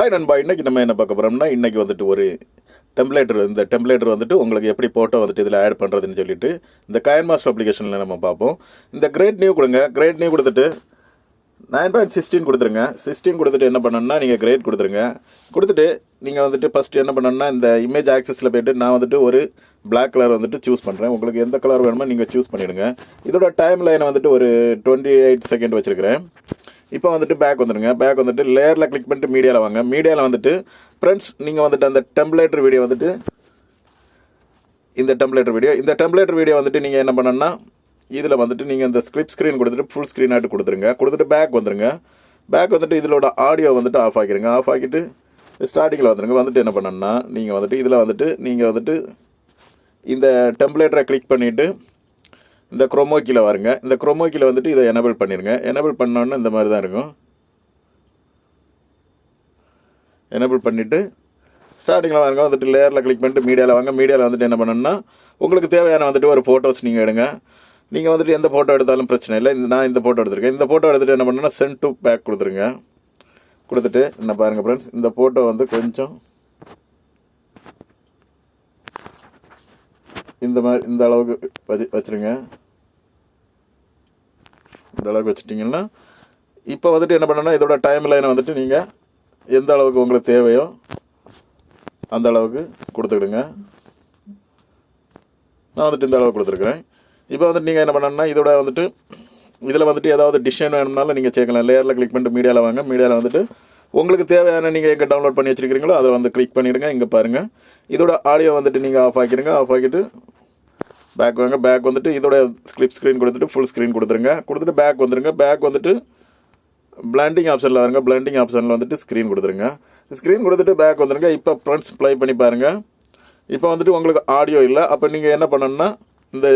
Hi நண்பா, இன்றைக்கி நம்ம என்ன பார்க்க போகிறோம்னா, இன்றைக்கி வந்துட்டு ஒரு டெம்ப்ளேட்டர், இந்த டெம்ப்ளேட்டர் வந்துட்டு உங்களுக்கு எப்படி ஃபோட்டோ வந்துட்டு இதில் ஆட் பண்ணுறதுன்னு சொல்லிட்டு இந்த KineMaster அப்ளிகேஷனில் நம்ம பார்ப்போம். இந்த கிரேட் நியூ கொடுங்க. கிரேட் நியூ கொடுத்துட்டு 9.16 கொடுத்துருங்க. 16 கொடுத்துட்டு என்ன பண்ணணும்னா, நீங்கள் கிரேட் கொடுத்துருங்க. கொடுத்துட்டு நீங்கள் வந்துட்டு ஃபஸ்ட்டு என்ன பண்ணணும்னா, இந்த இமேஜ் ஆக்சஸில் போய்ட்டு நான் வந்துட்டு ஒரு பிளாக் கலர் வந்துட்டு சூஸ் பண்ணுறேன். உங்களுக்கு எந்த கலர் வேணுமோ நீங்கள் சூஸ் பண்ணிவிடுங்க. இதோட டைம் லைனை வந்துட்டு ஒரு 28 செகண்ட் வச்சுருக்கிறேன். இப்போ வந்துட்டு பேக் வந்துடுங்க. பேக் வந்துட்டு லேயரில் கிளிக் பண்ணிட்டு மீடியாவில் வாங்க. மீடியாவில் வந்துட்டு ஃப்ரெண்ட்ஸ், நீங்கள் வந்துட்டு அந்த டெம்ப்ளேட்டர் வீடியோ வந்துட்டு இந்த டெம்ப்ளேட்டர் வீடியோ வந்துட்டு நீங்கள் என்ன பண்ணணும்னா, இதில் வந்துட்டு நீங்கள் இந்த ஸ்க்ரீன் கொடுத்துட்டு ஃபுல் ஸ்க்ரீன் ஆட்டு கொடுத்துருங்க. கொடுத்துட்டு பேக் வந்துடுங்க. பேக் வந்துட்டு இதோட ஆடியோ வந்துட்டு ஆஃப் ஆக்கிடுங்க. ஆஃப் ஆக்கிட்டு ஸ்டார்டிங்கில் வந்துடுங்க. வந்துட்டு என்ன பண்ணணும்னா, நீங்கள் வந்துட்டு இதில் வந்துட்டு இந்த டெம்ப்ளேட்டரை கிளிக் பண்ணிவிட்டு இந்த குரோமோக்கியில் வருங்க. இந்த குரோமோக்கியில் வந்துட்டு இதை எனேபிள் பண்ணிடுங்க. எனேபிள் பண்ணோன்னே இந்த மாதிரி தான் இருக்கும். எனேபிள் பண்ணிவிட்டு ஸ்டார்டிங்கில் வாங்க. வந்துட்டு லேயரில் கிளிக் பண்ணிட்டு மீடியாவில் வாங்க. மீடியாவில் வந்துட்டு என்ன பண்ணணும்னா, உங்களுக்கு தேவையான வந்துட்டு ஒரு ஃபோட்டோஸ் நீங்கள் எடுங்க. நீங்கள் வந்துட்டு எந்த ஃபோட்டோ எடுத்தாலும் பிரச்சனை இல்லை. நான் இந்த ஃபோட்டோ எடுத்திருக்கேன். இந்த ஃபோட்டோ எடுத்துகிட்டு என்ன பண்ணணும்னா, சென்ட் டு பேக் கொடுத்துருங்க. கொடுத்துட்டு என்ன பாருங்கள் ஃப்ரெண்ட்ஸ், இந்த ஃபோட்டோ வந்து கொஞ்சம் இந்த அளவுக்கு வச்சுருங்க. இந்த அளவுக்கு வச்சுட்டிங்கன்னா, இப்போ வந்துட்டு என்ன பண்ணணும்னா, இதோட டைம் லைனை வந்துட்டு நீங்கள் எந்த அளவுக்கு உங்களுக்கு தேவையோ அந்த அளவுக்கு கொடுத்துக்கிடுங்க. நான் வந்துட்டு இந்த அளவுக்கு கொடுத்துருக்குறேன். இப்போ வந்துட்டு நீங்கள் என்ன பண்ணணும்னா, இதோட வந்துட்டு இதில் வந்துட்டு ஏதாவது டிசைன் வேணும்னாலும் நீங்கள் சேர்க்கலாம். லேயரில் கிளிக் பண்ணிட்டு மீடியாவில் வாங்க. மீடியாவில் வந்துட்டு உங்களுக்கு தேவையான நீங்கள் எங்கே டவுன்லோட் பண்ணி வச்சுருக்கிறீங்களோ அதை வந்து கிளிக் பண்ணிவிடுங்க. இங்கே பாருங்கள், இதோட ஆடியோ வந்துட்டு நீங்கள் ஆஃப் ஆக்கிடுங்க. ஆஃப் ஆக்கிட்டு பேக் வாங்க. பேக் வந்துட்டு இதோட ஸ்க்ரீன் கொடுத்துட்டு ஃபுல் ஸ்க்ரீன் கொடுத்துருங்க. கொடுத்துட்டு பேக் வந்துடுங்க. பேக் வந்துட்டு பிளண்டிங் ஆப்ஷனில் வருங்க. பிளண்டிங் ஆப்ஷனில் வந்துட்டு ஸ்க்ரீன் கொடுத்துருங்க. ஸ்க்ரீன் கொடுத்துட்டு பேக் வந்துடுங்க. இப்போ ஃப்ரெண்ட்ஸ் ப்ளே பண்ணி பாருங்கள். இப்போ வந்துட்டு உங்களுக்கு ஆடியோ இல்லை. அப்போ நீங்கள் என்ன பண்ணணும்னா, இந்த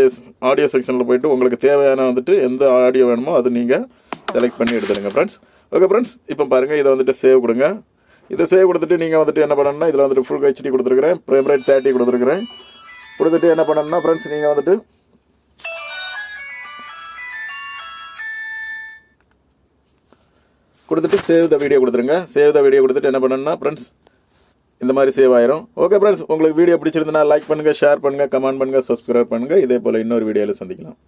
ஆடியோ செக்ஷனில் போய்ட்டு உங்களுக்கு தேவையான வந்துட்டு எந்த ஆடியோ வேணுமோ அது நீங்கள் செலக்ட் பண்ணி எடுத்துடுங்க ஃப்ரெண்ட்ஸ். ஓகே ஃப்ரெண்ட்ஸ், இப்போ பாருங்கள், இதை வந்துட்டு சேவ் கொடுங்க. இதை சேவ் கொடுத்துட்டு நீங்கள் வந்துட்டு என்ன பண்ணணும்னா, இதில் வந்துட்டு ஃபுல் HD கொடுத்துருக்குறேன். ஃப்ரேம் ரேட் 30 கொடுத்துருக்குறேன். கொடுத்துட்டு என்ன பண்ணணும்னா ஃப்ரெண்ட்ஸ், நீங்கள் வந்துட்டு கொடுத்துட்டு சேவ் த வீடியோ கொடுத்துருங்க. சேவ் த வீடியோ கொடுத்துட்டு என்ன பண்ணணும்னா ஃப்ரெண்ட்ஸ், இந்த மாதிரி சேவ் ஆயிரும். ஓகே ஃப்ரெண்ட்ஸ், உங்களுக்கு வீடியோ பிடிச்சிருந்தனா லைக் பண்ணுங்கள், ஷேர் பண்ணுங்கள், கமெண்ட் பண்ணுங்கள், சப்ஸ்கிரைப் பண்ணுங்கள். இதே போல் இன்னொரு வீடியோவில் சந்திக்கலாம்.